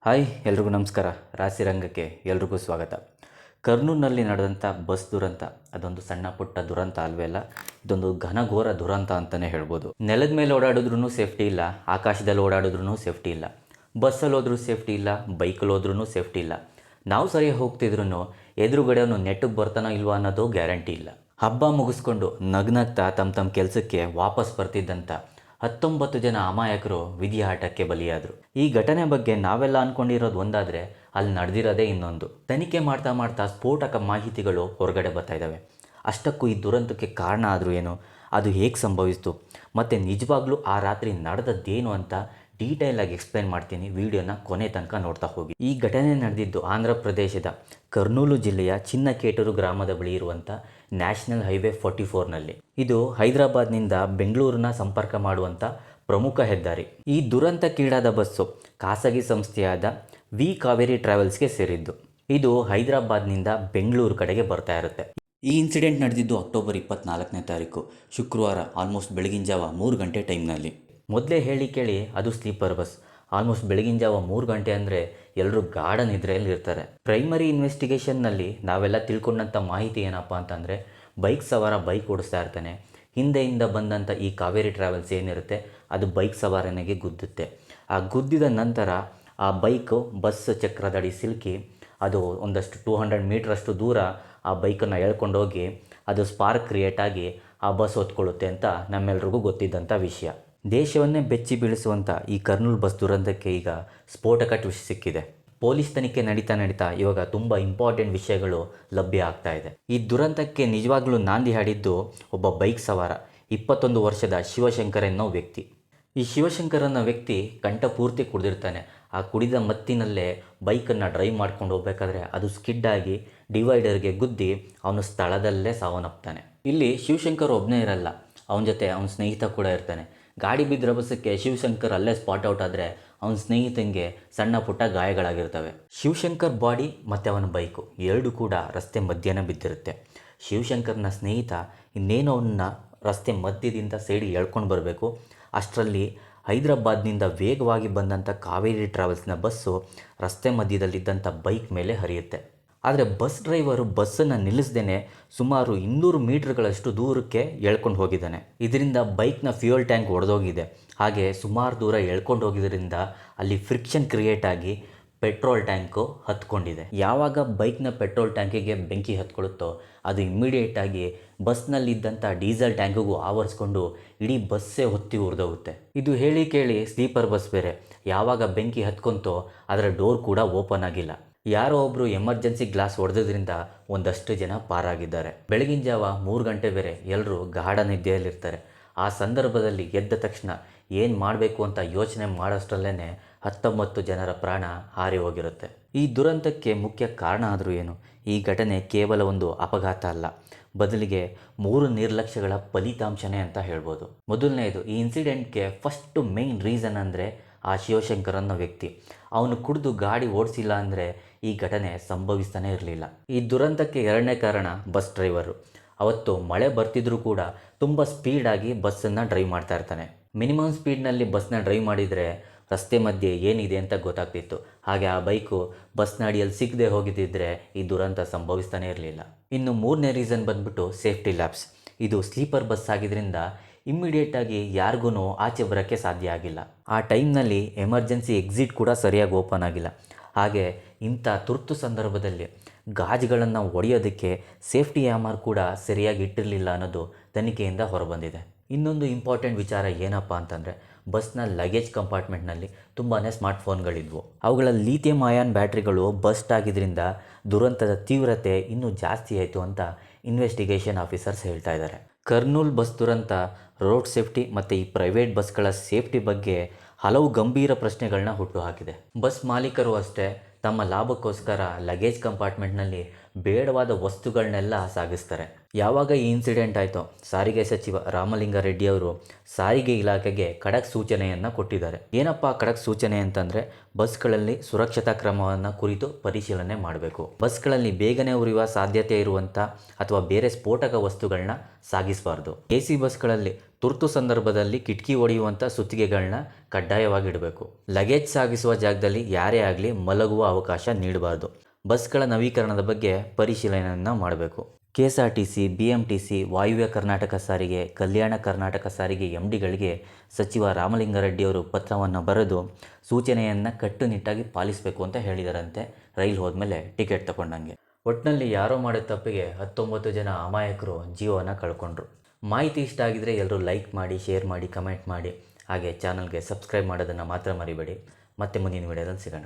Hi ಎಲ್ರಿಗೂ ನಮಸ್ಕಾರ. ರಾಶಿರಂಗಕ್ಕೆ ಎಲ್ರಿಗೂ ಸ್ವಾಗತ. ಕರ್ನೂಲ್ನಲ್ಲಿ ನಡೆದಂಥ ಬಸ್ ದುರಂತ ಅದೊಂದು ಸಣ್ಣ ಪುಟ್ಟ ದುರಂತ ಅಲ್ವೇ ಅಲ್ಲ, ಇದೊಂದು ಘನಘೋರ ದುರಂತ ಅಂತಲೇ ಹೇಳ್ಬೋದು. ನೆಲದ ಮೇಲೆ ಓಡಾಡಿದ್ರೂ ಸೇಫ್ಟಿ ಇಲ್ಲ, ಆಕಾಶದಲ್ಲಿ ಓಡಾಡಿದ್ರೂ ಸೇಫ್ಟಿ ಇಲ್ಲ, ಬಸ್ಸಲ್ಲಿ ಹೋದ್ರೂ ಸೇಫ್ಟಿ ಇಲ್ಲ, ಬೈಕಲ್ಲಿ ಹೋದ್ರೂ ಸೇಫ್ಟಿ ಇಲ್ಲ. ನಾವು ಸರಿಯಾಗಿ ಹೋಗ್ತಿದ್ರು ಎದುರುಗಡೆ ಅವನು ನೆಟ್ಟಿಗೆ ಬರ್ತಾನೋ ಇಲ್ವೋ ಅನ್ನೋದು ಗ್ಯಾರಂಟಿ ಇಲ್ಲ. ಹಬ್ಬ ಮುಗಿಸ್ಕೊಂಡು ನಗ್ನಗ್ತಾ ತಮ್ಮ ಕೆಲಸಕ್ಕೆ ವಾಪಸ್ ಬರ್ತಿದ್ದಂಥ 19 ಜನ ಅಮಾಯಕರು ವಿಧಿಯ ಆಟಕ್ಕೆ ಬಲಿಯಾದರು. ಈ ಘಟನೆ ಬಗ್ಗೆ ನಾವೆಲ್ಲ ಅಂದ್ಕೊಂಡಿರೋದು ಒಂದಾದರೆ ಅಲ್ಲಿ ನಡೆದಿರೋದೇ ಇನ್ನೊಂದು. ತನಿಖೆ ಮಾಡ್ತಾ ಮಾಡ್ತಾ ಸ್ಫೋಟಕ ಮಾಹಿತಿಗಳು ಹೊರಗಡೆ ಬರ್ತಾ ಇದ್ದಾವೆ. ಅಷ್ಟಕ್ಕೂ ಈ ದುರಂತಕ್ಕೆ ಕಾರಣ ಆದರೂ ಏನು, ಅದು ಹೇಗೆ ಸಂಭವಿಸಿತು ಮತ್ತು ನಿಜವಾಗ್ಲೂ ಆ ರಾತ್ರಿ ನಡೆದದ್ದೇನು ಅಂತ ಡೀಟೇಲಾಗಿ ಎಕ್ಸ್ಪ್ಲೇನ್ ಮಾಡ್ತೀನಿ. ವಿಡಿಯೋನ ಕೊನೆ ತನಕ ನೋಡ್ತಾ ಹೋಗಿ. ಈ ಘಟನೆ ನಡೆದಿದ್ದು ಆಂಧ್ರ ಪ್ರದೇಶದ ಕರ್ನೂಲು ಜಿಲ್ಲೆಯ ಚಿನ್ನಕೇಟೂರು ಗ್ರಾಮದ ಬಳಿ ಇರುವಂಥ ನ್ಯಾಷನಲ್ ಹೈವೇ 44ನಲ್ಲಿ. ಇದು ಹೈದರಾಬಾದ್ನಿಂದ ಬೆಂಗಳೂರನ್ನ ಸಂಪರ್ಕ ಮಾಡುವಂಥ ಪ್ರಮುಖ ಹೆದ್ದಾರಿ. ಈ ದುರಂತಕ್ಕೀಡಾದ ಬಸ್ಸು ಖಾಸಗಿ ಸಂಸ್ಥೆಯಾದ ವಿ ಕಾವೇರಿ ಟ್ರಾವೆಲ್ಸ್ಗೆ ಸೇರಿದ್ದು. ಇದು ಹೈದರಾಬಾದ್ನಿಂದ ಬೆಂಗಳೂರು ಕಡೆಗೆ ಬರ್ತಾ ಇರುತ್ತೆ. ಈ ಇನ್ಸಿಡೆಂಟ್ ನಡೆದಿದ್ದು ಅಕ್ಟೋಬರ್ 24ನೇ ತಾರೀಕು ಶುಕ್ರವಾರ ಆಲ್ಮೋಸ್ಟ್ ಬೆಳಗಿನ ಜಾವ 3 ಗಂಟೆ ಟೈಮ್ನಲ್ಲಿ. ಮೊದಲೇ ಹೇಳಿ ಕೇಳಿ ಅದು ಸ್ಲೀಪರ್ ಬಸ್. ಆಲ್ಮೋಸ್ಟ್ ಬೆಳಗಿನ ಜಾವ 3 ಗಂಟೆ ಅಂದರೆ ಎಲ್ಲರೂ ಗಾಢ ನಿದ್ರೆಯಲ್ಲಿ ಇರ್ತಾರೆ. ಪ್ರೈಮರಿ ಇನ್ವೆಸ್ಟಿಗೇಷನ್ನಲ್ಲಿ ನಾವೆಲ್ಲ ತಿಳ್ಕೊಂಡಂಥ ಮಾಹಿತಿ ಏನಪ್ಪ ಅಂತಂದರೆ, ಬೈಕ್ ಸವಾರ ಬೈಕ್ ಓಡಿಸ್ತಾ ಇರ್ತಾನೆ, ಹಿಂದೆಯಿಂದ ಬಂದಂಥ ಈ ಕಾವೇರಿ ಟ್ರಾವೆಲ್ಸ್ ಏನಿರುತ್ತೆ ಅದು ಬೈಕ್ ಸವಾರನಿಗೆ ಗುದ್ದುತ್ತೆ. ಆ ಗುದ್ದಿದ ನಂತರ ಆ ಬೈಕು ಬಸ್ ಚಕ್ರದಡಿ ಸಿಲುಕಿ ಅದು ಒಂದಷ್ಟು 200 ಮೀಟ್ರಷ್ಟು ದೂರ ಆ ಬೈಕನ್ನು ಎಳ್ಕೊಂಡೋಗಿ ಅದು ಸ್ಪಾರ್ಕ್ ಕ್ರಿಯೇಟ್ ಆಗಿ ಆ ಬಸ್ ಹೊತ್ಕೊಳ್ಳುತ್ತೆ ಅಂತ ನಮ್ಮೆಲ್ರಿಗೂ ಗೊತ್ತಿದ್ದಂಥ ವಿಷಯ. ದೇಶವನ್ನೇ ಬೆಚ್ಚಿ ಬೀಳಿಸುವಂಥ ಈ ಕರ್ನೂಲ್ ಬಸ್ ದುರಂತಕ್ಕೆ ಈಗ ಸ್ಫೋಟಕ ಟ್ವಿಸ್ಟ್ ಸಿಕ್ಕಿದೆ. ಪೊಲೀಸ್ ತನಿಖೆ ನಡೀತಾ ಇವಾಗ ತುಂಬ ಇಂಪಾರ್ಟೆಂಟ್ ವಿಷಯಗಳು ಲಭ್ಯ ಆಗ್ತಾ ಇದೆ. ಈ ದುರಂತಕ್ಕೆ ನಿಜವಾಗ್ಲೂ ನಾಂದಿ ಹಾಡಿದ್ದು ಒಬ್ಬ ಬೈಕ್ ಸವಾರ 21 ವರ್ಷದ ಶಿವಶಂಕರ್ ಅನ್ನೋ ವ್ಯಕ್ತಿ. ಈ ಶಿವಶಂಕರ್ ಅನ್ನೋ ವ್ಯಕ್ತಿ ಕಂಠಪೂರ್ತಿ ಕುಡಿದಿರ್ತಾನೆ. ಆ ಕುಡಿದ ಮತ್ತಿನಲ್ಲೇ ಬೈಕನ್ನು ಡ್ರೈವ್ ಮಾಡ್ಕೊಂಡು ಹೋಗ್ಬೇಕಾದ್ರೆ ಅದು ಸ್ಕಿಡ್ ಆಗಿ ಡಿವೈಡರ್ಗೆ ಗುದ್ದಿ ಅವನು ಸ್ಥಳದಲ್ಲೇ ಸಾವನ್ನಪ್ತಾನೆ. ಇಲ್ಲಿ ಶಿವಶಂಕರ್ ಒಬ್ಬನೇ ಇರಲ್ಲ, ಅವನ ಜೊತೆ ಅವನ ಸ್ನೇಹಿತ ಕೂಡ ಇರ್ತಾನೆ. ಗಾಡಿ ಬಿದ್ದ ರಭಸಕ್ಕೆ ಶಿವಶಂಕರ್ ಅಲ್ಲೇ ಸ್ಪಾಟ್ ಔಟ್ ಆದರೆ ಅವನ ಸ್ನೇಹಿತನಿಗೆ ಸಣ್ಣ ಪುಟ್ಟ ಗಾಯಗಳಾಗಿರ್ತವೆ. ಶಿವಶಂಕರ್ ಬಾಡಿ ಮತ್ತು ಅವನ ಬೈಕು ಎರಡೂ ಕೂಡ ರಸ್ತೆ ಮಧ್ಯನೇ ಬಿದ್ದಿರುತ್ತೆ. ಶಿವಶಂಕರ್ನ ಸ್ನೇಹಿತ ಇನ್ನೇನು ಅವನ್ನ ರಸ್ತೆ ಮಧ್ಯದಿಂದ ಸೈಡಿಗೆ ಎಳ್ಕೊಂಡು ಬರಬೇಕು. ಅಷ್ಟರಲ್ಲಿ ಹೈದರಾಬಾದ್ನಿಂದ ವೇಗವಾಗಿ ಬಂದಂಥ ಕಾವೇರಿ ಟ್ರಾವೆಲ್ಸ್ನ ಬಸ್ಸು ರಸ್ತೆ ಮಧ್ಯದಲ್ಲಿದ್ದಂಥ ಬೈಕ್ ಮೇಲೆ ಹರಿಯುತ್ತೆ. ಆದರೆ ಬಸ್ ಡ್ರೈವರು ಬಸ್ಸನ್ನು ನಿಲ್ಲಿಸ್ದೇ ಸುಮಾರು 200 ಮೀಟರ್ಗಳಷ್ಟು ದೂರಕ್ಕೆ ಎಳ್ಕೊಂಡು ಹೋಗಿದ್ದಾನೆ. ಇದರಿಂದ ಬೈಕ್ನ ಫ್ಯೂಯಲ್ ಟ್ಯಾಂಕ್ ಒಡೆದೋಗಿದೆ. ಹಾಗೆ ಸುಮಾರು ದೂರ ಎಳ್ಕೊಂಡು ಹೋಗಿದ್ದರಿಂದ ಅಲ್ಲಿ ಫ್ರಿಕ್ಷನ್ ಕ್ರಿಯೇಟ್ ಆಗಿ ಪೆಟ್ರೋಲ್ ಟ್ಯಾಂಕು ಹತ್ಕೊಂಡಿದೆ. ಯಾವಾಗ ಬೈಕ್ನ ಪೆಟ್ರೋಲ್ ಟ್ಯಾಂಕಿಗೆ ಬೆಂಕಿ ಹತ್ಕೊಳ್ಳುತ್ತೋ ಅದು ಇಮ್ಮಿಡಿಯೇಟಾಗಿ ಬಸ್ನಲ್ಲಿದ್ದಂಥ ಡೀಸೆಲ್ ಟ್ಯಾಂಕಿಗೂ ಆವರಿಸ್ಕೊಂಡು ಇಡೀ ಬಸ್ಸೇ ಹೊತ್ತಿ ಉರಿದೋಗುತ್ತೆ. ಇದು ಹೇಳಿ ಕೇಳಿ ಸ್ಲೀಪರ್ ಬಸ್ ಬೇರೆ. ಯಾವಾಗ ಬೆಂಕಿ ಹತ್ಕೊಂತೋ ಅದರ ಡೋರ್ ಕೂಡ ಓಪನ್ ಆಗಿಲ್ಲ. ಯಾರೋ ಒಬ್ಬರು ಎಮರ್ಜೆನ್ಸಿ ಗ್ಲಾಸ್ ಹೊಡೆದ್ರಿಂದ ಒಂದಷ್ಟು ಜನ ಪಾರಾಗಿದ್ದಾರೆ. ಬೆಳಗಿನ ಜಾವ 3 ಗಂಟೆ ಬೇರೆ, ಎಲ್ಲರೂ ಗಾಢ ನಿದ್ದೆಯಲ್ಲಿರ್ತಾರೆ. ಆ ಸಂದರ್ಭದಲ್ಲಿ ಎದ್ದ ತಕ್ಷಣ ಏನು ಮಾಡಬೇಕು ಅಂತ ಯೋಚನೆ ಮಾಡೋಷ್ಟರಲ್ಲೇ 19 ಜನರ ಪ್ರಾಣ ಹಾರಿ ಹೋಗಿರುತ್ತೆ. ಈ ದುರಂತಕ್ಕೆ ಮುಖ್ಯ ಕಾರಣ ಆದರೂ ಏನು? ಈ ಘಟನೆ ಕೇವಲ ಒಂದು ಅಪಘಾತ ಅಲ್ಲ, ಬದಲಿಗೆ 3 ನಿರ್ಲಕ್ಷ್ಯಗಳ ಫಲಿತಾಂಶನೇ ಅಂತ ಹೇಳ್ಬೋದು. ಮೊದಲನೇದು, ಈ ಇನ್ಸಿಡೆಂಟ್ಗೆ ಫಸ್ಟು ಮೇಯ್ನ್ ರೀಸನ್ ಅಂದರೆ ಆ ಶಿವಶಂಕರ್ ಅನ್ನೋ ವ್ಯಕ್ತಿ. ಅವನು ಕುಡಿದು ಗಾಡಿ ಓಡಿಸಿಲ್ಲ ಅಂದರೆ ಈ ಘಟನೆ ಸಂಭವಿಸ್ತಾನೆ ಇರಲಿಲ್ಲ. ಈ ದುರಂತಕ್ಕೆ ಎರಡನೇ ಕಾರಣ ಬಸ್ ಡ್ರೈವರು. ಅವತ್ತು ಮಳೆ ಬರ್ತಿದ್ರೂ ಕೂಡ ತುಂಬ ಸ್ಪೀಡಾಗಿ ಬಸ್ಸನ್ನು ಡ್ರೈವ್ ಮಾಡ್ತಾ ಇರ್ತಾನೆ. ಮಿನಿಮಮ್ ಸ್ಪೀಡ್ನಲ್ಲಿ ಬಸ್ನ ಡ್ರೈವ್ ಮಾಡಿದರೆ ರಸ್ತೆ ಮಧ್ಯೆ ಏನಿದೆ ಅಂತ ಗೊತ್ತಾಗ್ತಿತ್ತು. ಹಾಗೆ ಆ ಬೈಕು ಬಸ್ನ ಅಡಿಯಲ್ಲಿ ಸಿಗದೆ ಹೋಗಿದ್ದಿದ್ರೆ ಈ ದುರಂತ ಸಂಭವಿಸ್ತಾನೆ ಇರಲಿಲ್ಲ. ಇನ್ನು ಮೂರನೇ ರೀಸನ್ ಬಂದ್ಬಿಟ್ಟು ಸೇಫ್ಟಿ ಲ್ಯಾಬ್ಸ್. ಇದು ಸ್ಲೀಪರ್ ಬಸ್ ಆಗಿದ್ದರಿಂದ ಇಮ್ಮಿಡಿಯೇಟಾಗಿ ಯಾರಿಗೂ ಆಚೆ ಬರೋಕ್ಕೆ ಸಾಧ್ಯ ಆಗಿಲ್ಲ. ಆ ಟೈಮ್ನಲ್ಲಿ ಎಮರ್ಜೆನ್ಸಿ ಎಕ್ಸಿಟ್ ಕೂಡ ಸರಿಯಾಗಿ ಓಪನ್ ಆಗಿಲ್ಲ. ಹಾಗೆ ಇಂಥ ತುರ್ತು ಸಂದರ್ಭದಲ್ಲಿ ಗಾಜುಗಳನ್ನು ಒಡೆಯೋದಕ್ಕೆ ಸೇಫ್ಟಿ ಹ್ಯಾಮರ್ ಕೂಡ ಸರಿಯಾಗಿ ಇಟ್ಟಿರಲಿಲ್ಲ ಅನ್ನೋದು ತನಿಖೆಯಿಂದ ಹೊರಬಂದಿದೆ. ಇನ್ನೊಂದು ಇಂಪಾರ್ಟೆಂಟ್ ವಿಚಾರ ಏನಪ್ಪ ಅಂತಂದರೆ, ಬಸ್ನ ಲಗೇಜ್ ಕಂಪಾರ್ಟ್ಮೆಂಟ್ನಲ್ಲಿ ತುಂಬಾ ಸ್ಮಾರ್ಟ್ಫೋನ್ಗಳಿದ್ವು. ಅವುಗಳ ಲೀಥಿಯಂ ಅಯಾನ್ ಬ್ಯಾಟ್ರಿಗಳು ಬಸ್ಟ್ ಆಗಿದ್ದರಿಂದ ದುರಂತದ ತೀವ್ರತೆ ಇನ್ನೂ ಜಾಸ್ತಿ ಆಯಿತು ಅಂತ ಇನ್ವೆಸ್ಟಿಗೇಷನ್ ಆಫೀಸರ್ಸ್ ಹೇಳ್ತಾ ಇದ್ದಾರೆ. ಕರ್ನೂಲ್ ಬಸ್ ದುರಂತ ರೋಡ್ ಸೇಫ್ಟಿ ಮತ್ತು ಈ ಪ್ರೈವೇಟ್ ಬಸ್ಗಳ ಸೇಫ್ಟಿ ಬಗ್ಗೆ ಹಲವು ಗಂಭೀರ ಪ್ರಶ್ನೆಗಳನ್ನ ಹುಟ್ಟುಹಾಕಿದೆ. ಬಸ್ ಮಾಲೀಕರು ಅಷ್ಟೇ ತಮ್ಮ ಲಾಭಕ್ಕೋಸ್ಕರ ಲಗೇಜ್ ಕಂಪಾರ್ಟ್ಮೆಂಟ್ನಲ್ಲಿ ಬೇಡವಾದ ವಸ್ತುಗಳನ್ನೆಲ್ಲ ಸಾಗಿಸ್ತಾರೆ. ಯಾವಾಗ ಈ ಇನ್ಸಿಡೆಂಟ್ ಆಯಿತೋ ಸಾರಿಗೆ ಸಚಿವ ರಾಮಲಿಂಗಾರೆಡ್ಡಿ ಅವರು ಸಾರಿಗೆ ಇಲಾಖೆಗೆ ಖಡಕ್ ಸೂಚನೆಯನ್ನು ಕೊಟ್ಟಿದ್ದಾರೆ. ಏನಪ್ಪ ಖಡಕ್ ಸೂಚನೆ ಅಂತಂದರೆ, ಬಸ್ಗಳಲ್ಲಿ ಸುರಕ್ಷತಾ ಕ್ರಮವನ್ನು ಕುರಿತು ಪರಿಶೀಲನೆ ಮಾಡಬೇಕು. ಬಸ್ಗಳಲ್ಲಿ ಬೇಗನೆ ಉರಿಯುವ ಸಾಧ್ಯತೆ ಇರುವಂಥ ಅಥವಾ ಬೇರೆ ಸ್ಫೋಟಕ ವಸ್ತುಗಳನ್ನ ಸಾಗಿಸಬಾರ್ದು. AC ಬಸ್ಗಳಲ್ಲಿ ತುರ್ತು ಸಂದರ್ಭದಲ್ಲಿ ಕಿಟಕಿ ಹೊಡೆಯುವಂಥ ಸುತ್ತಿಗೆಗಳನ್ನ ಕಡ್ಡಾಯವಾಗಿ ಇಡಬೇಕು. ಲಗೇಜ್ ಸಾಗಿಸುವ ಜಾಗದಲ್ಲಿ ಯಾರೇ ಆಗಲಿ ಮಲಗುವ ಅವಕಾಶ ನೀಡಬಾರ್ದು. ಬಸ್ಗಳ ನವೀಕರಣದ ಬಗ್ಗೆ ಪರಿಶೀಲನೆಯನ್ನು ಮಾಡಬೇಕು. KSRTC, BMTC, ವಾಯುವ್ಯ ಕರ್ನಾಟಕ ಸಾರಿಗೆ, ಕಲ್ಯಾಣ ಕರ್ನಾಟಕ ಸಾರಿಗೆ MDಗಳಿಗೆ ಸಚಿವ ರಾಮಲಿಂಗಾರೆಡ್ಡಿಯವರು ಪತ್ರವನ್ನು ಬರೆದು ಸೂಚನೆಯನ್ನು ಕಟ್ಟುನಿಟ್ಟಾಗಿ ಪಾಲಿಸಬೇಕು ಅಂತ ಹೇಳಿದಾರಂತೆ, ರೈಲು ಹೋದ್ಮೇಲೆ ಟಿಕೆಟ್ ತಗೊಂಡಂಗೆ. ಒಟ್ಟಿನಲ್ಲಿ ಯಾರೋ ಮಾಡಿದ ತಪ್ಪಿಗೆ 19 ಜನ ಅಮಾಯಕರು ಜೀವನ ಕಳ್ಕೊಂಡ್ರು. ಮಾಹಿತಿ ಇಷ್ಟ ಆಗಿದರೆ ಎಲ್ಲರೂ ಲೈಕ್ ಮಾಡಿ, ಶೇರ್ ಮಾಡಿ, ಕಮೆಂಟ್ ಮಾಡಿ, ಹಾಗೆ ಚಾನಲ್ಗೆ ಸಬ್ಸ್ಕ್ರೈಬ್ ಮಾಡೋದನ್ನು ಮಾತ್ರ ಮರಿಬೇಡಿ. ಮತ್ತೆ ಮುಂದಿನ ವಿಡಿಯೋದಲ್ಲಿ ಸಿಗೋಣ.